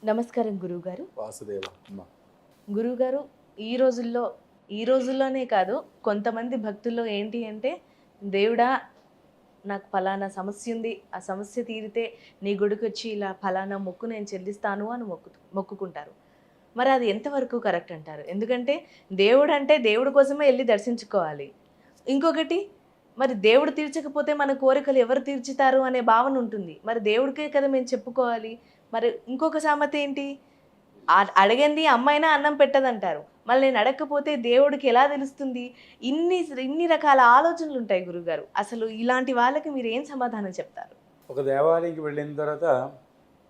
నమస్కారం గురువుగారు. వాసుదేవ అమ్మ. గురువుగారు ఈ రోజుల్లోనే కాదు, కొంతమంది భక్తుల్లో ఏంటి అంటే, దేవుడా నాకు పలానా సమస్య ఉంది. ఆ సమస్య తీరితే నీ గుడికొచ్చి ఇలా పలానా మొక్కు నేను చెల్లిస్తాను అని మొక్కుకుంటారు. మరి అది ఎంతవరకు కరెక్ట్ అంటారు? ఎందుకంటే దేవుడంటే దేవుడి కోసమే ఎళ్లి దర్శించుకోవాలి. ఇంకొకటి, మరి దేవుడు తీర్చకపోతే మన కోరికలు ఎవరు తీర్చుతారు అనే భావన ఉంటుంది. మరి దేవుడికే కదా మేము చెప్పుకోవాలి. మరి ఇంకొక సామెత ఏంటి? అడగంది అమ్మైనా అన్నం పెట్టదంటారు. మళ్ళీ నేను అడగకపోతే దేవుడికి ఎలా తెలుస్తుంది? ఇన్ని రకాల ఆలోచనలుంటాయి గురువుగారు. అసలు ఇలాంటి వాళ్ళకి మీరేం సమాధానం చెప్తారు? ఒక దేవాలయంకి వెళ్ళిన తర్వాత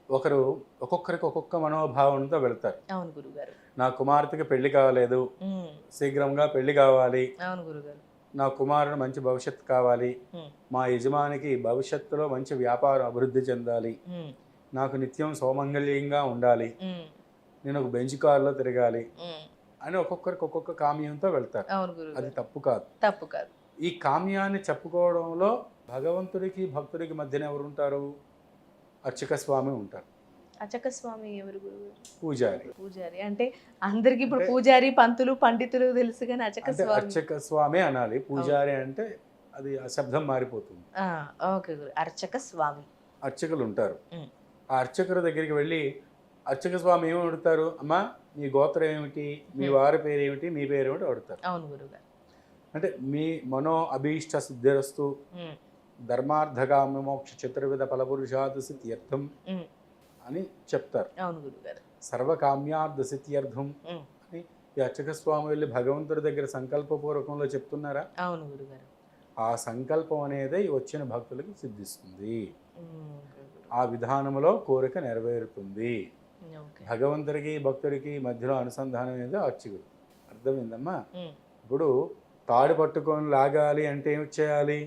ఒకరు ఒక్కొక్కరికి ఒక్కొక్క మనోభావంతో వెళ్తారు. అవును గురువుగారు. నా కుమార్తెకి పెళ్లి కాలేదు, హ్మ్. శీఘ్రంగా పెళ్లి కావాలి, అవును గురువుగారు. నా కుమారుడు మంచి భవిష్యత్తు కావాలి, హ్మ్. మా యజమానికి భవిష్యత్తులో మంచి వ్యాపారం అభివృద్ధి చెందాలి, హ్మ్. నాకు నిత్యం సౌమంగళ్యంగా ఉండాలి, హ్మ్. నేను ఒక బెంచ్ కారులో తిరగాలి హ్మ్. అని ఒక్కొక్కరికి ఒక్కొక్క కామ్యంతో వెళ్తారు. అవును అది గురువుగారు. తప్పు కాదు. తప్పు కాదు. ఈ కామ్యాన్ని చెప్పుకోవడంలో భగవంతుడికి భక్తుడికి మధ్యన ఎవరు ఉంటారు? అర్చక స్వామి ఉంటారు, అర్చక స్వామి ఎవరు గురువుగారు? పూజారి. పూజారి. అంటే అందరికి ఇప్పుడు అంటే పూజారి, పంతులు, పండితులు తెలుసు గాని అర్చక అంటే స్వామి. అర్చక స్వామి అనాలి. పూజారి అంటే అది ఆ శబ్దం మారిపోతుంది. ఆ! ఓకే గురు. అర్చక స్వామి. అర్చకులు ఉంటారు. హ్మ్. ఆ అర్చకుల దగ్గరికి వెళ్ళి అర్చక స్వామి ఏమి అడుగుతారు? అమ్మా మీ గోత్రం ఏమిటి, మీ హ్మ్. వారి పేరు ఏమిటి, మీ పేరు ఏమిటి అడుగుతారు. అవును గురువుగారు. అంటే మీ మనో అభీష్ట సిద్ధిరస్తు హ్మ్. ధర్మార్థకామ మోక్ష చతుర్విధ ఫలపురుషార్థ సిద్ధ్యర్థం హ్మ్. అని చెప్తారు. అవును గురువుగారు. సర్వకామ్యార్థ సిద్ధ్యర్థం హ్మ్. అని ఈ అర్చక స్వామి వెళ్ళి భగవంతుడి దగ్గర సంకల్పపూర్వకంలో చెప్తున్నారా? అవును గురువుగారు. ఆ సంకల్పం అనేది వచ్చిన భక్తులకి సిద్ధిస్తుంది. హ్మ్. ఆ విధానంలో కోరిక నెరవేరుతుంది. ఓకే. భగవంతుడికి భక్తుడికి మధ్యలో అనుసంధానం అనేది అర్చకుడు. అర్థమైందమ్మా? హ్మ్. ఇప్పుడు తాడు పట్టుకొని లాగాలి అంటే ఏమి చేయాలి?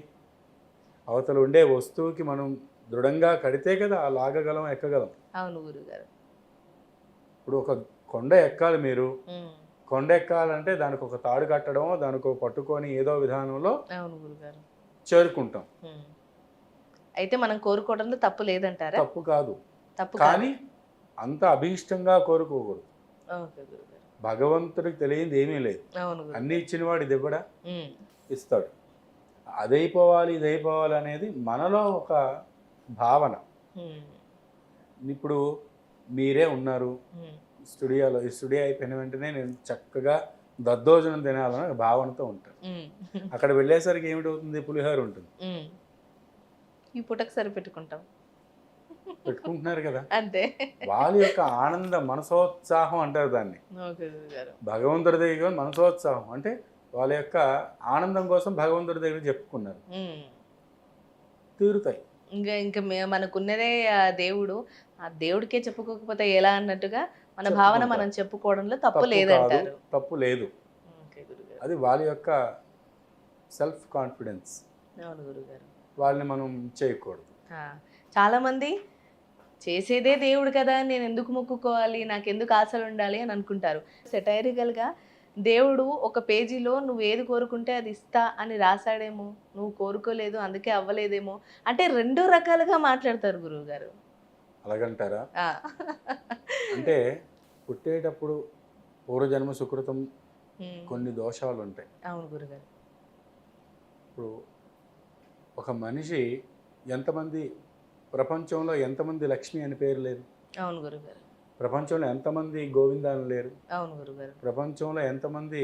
అవతల ఉండే వస్తువుకి మనం దృఢంగా కడితే కదా ఆ లాగగలం, ఎక్కగలం. అవును గురువుగారు. ఇప్పుడు ఒక కొండ ఎక్కాలి మీరు. హ్మ్. కొండ ఎక్కాలంటే దానికి ఒక తాడు కట్టడం, దానికి ఒక పట్టుకొని ఏదో విధానంలో అవును గురువుగారు. చేరుకుంటాం. హ్మ్. అయితే మనం కోరుకోవడంలో తప్పు లేదంటారా? తప్పు కాదు. తప్పు కాదు. కానీ అంత అభీష్టంగా కోరుకోకూడదు. ఓకే గురువుగారు. భగవంతుడికి తెలియంది ఏమీ లేదు. అవును అన్నీ గురువుగారు. ఇచ్చినవాడు ఇది ఇవ్వడా? హ్మ్. ఇస్తాడు. అదైపోవాలి, ఇదైపోవాలి అనేది మనలో ఒక భావన. హ్మ్. ఇప్పుడు మీరే ఉన్నారు హ్మ్. స్టూడియోలో. ఈ స్టూడియో అయిపోయిన వెంటనే నేను చక్కగా దద్దోజనం తినాలన్న భావనతో ఉంటాను. హ్మ్. అక్కడ వెళ్ళేసరికి ఏమిటవుతుంది? పులిహోర ఉంటుంది. హ్మ్. ఈ పూటకి సరిపెట్టుకుంటాం. పెట్టుకుంటున్నారు కదా! అంతే. వాళ్ళ యొక్క ఆనంద మనసోత్సాహం అంటారు దాన్ని. ఓకే గురువుగారు. భగవంతుడి దగ్గర మనసోత్సాహం అంటే వాళ్ళ యొక్క ఆనందం కోసం భగవంతుడి దగ్గర చెప్పుకున్నారు. హ్మ్. తీరుతాయి. ఇంక మనకున్నదే ఆ దేవుడు. ఆ దేవుడికే చెప్పుకోకపోతే ఎలా అన్నట్టుగా మన భావన మనం చెప్పుకుంటారు. చెప్పుకోవడంలో తప్పు తప్పు కాదు, లేదంటారు. తప్పు లేదు. ఓకే గురుగారు. అది వాళ్ళ యొక్క సెల్ఫ్ కాన్ఫిడెన్స్. అవును గురుగారు. వాళ్ళని మనం చేయకూడదు. ఆ! చాలామంది చేసేదే దేవుడు కదా! నేనెందుకు మొక్కుకోవాలి? నాకెందుకు ఆశలుండాలి అని అనుకుంటారు. సెటైరికల్‌గా దేవుడు ఒక పేజీలో నువ్వేది కోరుకుంటే అది ఇస్తా అని రాసాడేమో! నువ్వు కోరుకోలేదు అందుకే అవ్వలేదేమో! అంటే 2 రకాలుగా మాట్లాడతారు గురువుగారు. అలాగంటారా? ఆ! అంటే పుట్టేటప్పుడు పూర్వజన్మ సుకృతం హ్మ్. కొన్ని దోషాలుంటాయి. అవును గురుగారు. ఇప్పుడు ఒక మనిషి ఎంతమంది ప్రపంచంలో ఎంతమంది లక్ష్మి అని పేరు లేరు? అవును గురుగారు. ప్రపంచంలో ఎంతమంది గోవింద అని లేరు? అవును గురుగారు. ప్రపంచంలో ఎంతమంది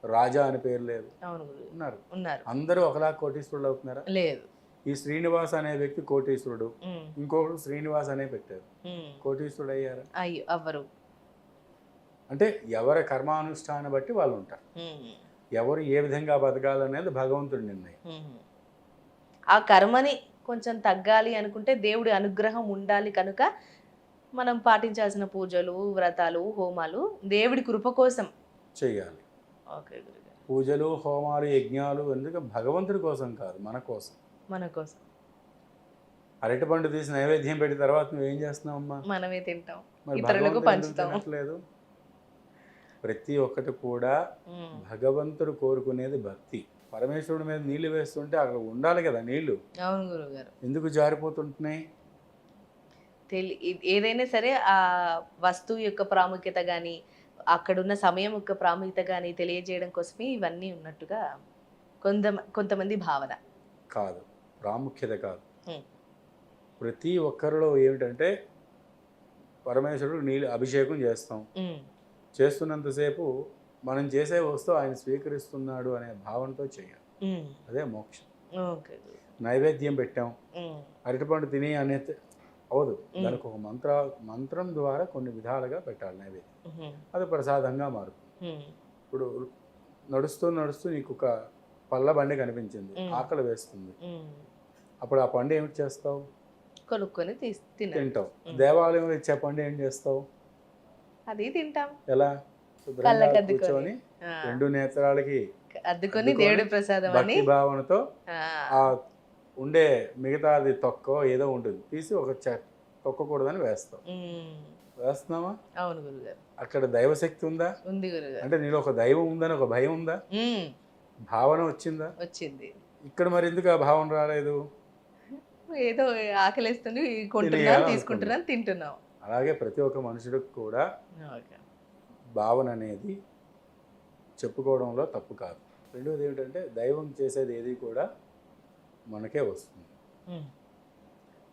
రాజా అని పేరు లేదు? అవును గురుగారు. ఉన్నారు. ఉన్నారు. అందరూ ఒకలా కోటీశ్వరులు అవుతున్నారా? లేదు. ఈ శ్రీనివాస్ అనే వ్యక్తి కోటీశ్వరుడు. హ్మ్. ఇంకొకడు శ్రీనివాస్ అనే పెట్టారు. హ్మ్. కోటీశ్వరుడు అయ్యారా? అయ్యో! అవ్వరు. అంటే ఎవరి కర్మానుష్ఠానం బట్టి వాళ్ళు ఉంటారు. హ్మ్. ఎవరు ఏ విధంగా బతకాలనేది భగవంతుడి నిర్ణయం. హ్మ్. ఆ కర్మని కొంచెం తగ్గాలి అనుకుంటే దేవుడి అనుగ్రహం ఉండాలి కనుక మనం పాటించాల్సిన పూజలు, వ్రతాలు, హోమాలు దేవుడి కృప కోసం. చెయ్యాలి. ఓకే గురుగారు. పూజలు, హోమాలు, యజ్ఞాలు ఎందుకు? భగవంతుడి కోసం కాదు, మన కోసం. మన కోసం. అరటిపండు తీసి నైవేద్యం పెట్టిన తర్వాత నువ్వేం చేస్తున్నావమ్మా? మనమే తింటాం. మరి ఇతరులకు భగవంతుడు ఎందుకు పంచుతాం. తినట్లేదు? ప్రతి ఒక్కటి కూడా హ్మ్. భగవంతుడు కోరుకునేది భక్తి. పరమేశ్వరుడి మీద నీళ్లు వేస్తుంటే అక్కడ ఉండాలి కదా నీళ్లు. అవును గురుగారు. ఎందుకు జారిపోతుంటున్నాయి? ఏదైనా సరే ఆ వస్తువు యొక్క ప్రాముఖ్యత కానీ అక్కడున్న సమయం యొక్క ప్రాముఖ్యత కానీ తెలియజేయడం కోసమే ఇవన్నీ ఉన్నట్టుగా కొంతమంది భావన. కాదు, ప్రాముఖ్యత కాదు. ఉమ్, ప్రతి ఒక్కరిలో ఏమిటంటే పరమేశ్వరుడు నీళ్ళు అభిషేకం చేస్తాం. ఉమ్, చేస్తున్నంతసేపు మనం చేసే వస్తువు ఆయన స్వీకరిస్తున్నాడు అనే భావనతో చేయాలి. ఉమ్, అదే మోక్షం. ఓకే. నైవేద్యం పెట్టాం, ఉమ్, అరటిపండు తిని అనేది అవదు. దానికి ఒక మంత్రం ద్వారా కొన్ని విధాలుగా పెట్టాలి నైవేద్యం. ఉమ్, అది ప్రసాదంగా మారుతుంది. ఉమ్, ఇప్పుడు నడుస్తూ నడుస్తూ నీకు ఒక పళ్ళ బండి కనిపించింది, ఆకలి వేస్తుంది. ఉమ్. అప్పుడు ఆ పండు ఏమిటి చేస్తావు? కొనుక్కొని తింటావు. దేవాలయంలో ఇచ్చే పండు ఏం చేస్తావు? అది తింటాం. ఎలా? శుభ్రంగా కళ్ళకద్దుకొని. కూర్చొని రెండు నేత్రాలకి అద్దుకొని దేవుడి ప్రసాదం అని భక్తి భావనతో ఆ, ఆ ఉండే మిగతాది తొక్కో ఏదో ఉంటుంది తీసి ఒక తొక్కకూడదని వేస్తావు. ఉమ్, వేస్తున్నావా? అవును గురుగారు. అక్కడ దైవశక్తి ఉందా? ఉంది గురుగారు. అంటే నీలో ఒక దైవం ఉందని ఒక భయం ఉందా? ఉమ్, భావన వచ్చిందా? వచ్చింది. ఇక్కడ మరి ఎందుకు ఆ భావన రాలేదు? ఏదో ఆకలిస్తుంది కొంటున్నాం, తినేయాలి తీసుకుంటున్నాం, తింటున్నాం. అలాగే ప్రతి ఒక్క మనుషుడికి కూడా ఓకే. భావన అనేది చెప్పుకోవడంలో తప్పు కాదు. రెండోది ఏమిటంటే దైవం చేసేది ఏది కూడా మనకే వస్తుంది. ఉమ్,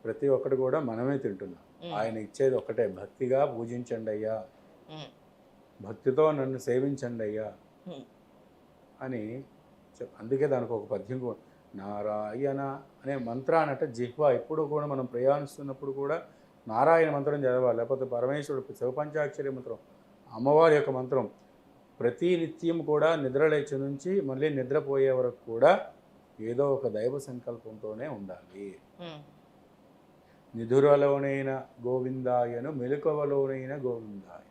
ప్రతి ఒక్కటి కూడా మనమే తింటున్నాం. ఆయన ఇచ్చేది ఒక్కటే, భక్తిగా పూజించండి అయ్యా, ఉమ్, భక్తితో నన్ను సేవించండి అయ్యా ఉమ్, అని అందుకే దానికి ఒక పద్యం కూడా, నారాయణ అనే మంత్రానట జిహ్వ ఎప్పుడు కూడా మనం ప్రయాణిస్తున్నప్పుడు కూడా నారాయణ మంత్రం చదవాలి. లేకపోతే పరమేశ్వరుడు శివపంచాక్షరి మంత్రం, అమ్మవారి యొక్క మంత్రం ప్రతి నిత్యం కూడా నిద్రలేచి నుంచి మళ్ళీ నిద్రపోయే వరకు కూడా ఏదో ఒక దైవ సంకల్పంతోనే ఉండాలి. ఉమ్, నిధురలోనైన గోవిందాయను, మెలకువలోనైన గోవిందాయ.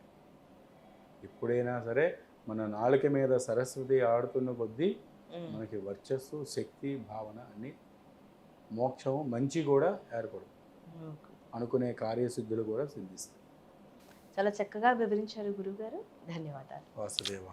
ఎప్పుడైనా సరే మన నాలుక మీద సరస్వతి ఆడుతున్న కొద్దీ ఉమ్. మనకి వర్చస్సు, శక్తి, భావన అన్ని మోక్షము మంచి కూడా ఏర్పడుతుంది. ఓకే. అనుకునే కార్యసిద్ధులు కూడా సిద్ధిస్తాయి. చాలా చక్కగా వివరించారు గురుగారు. ధన్యవాదాలు. వాసుదేవ.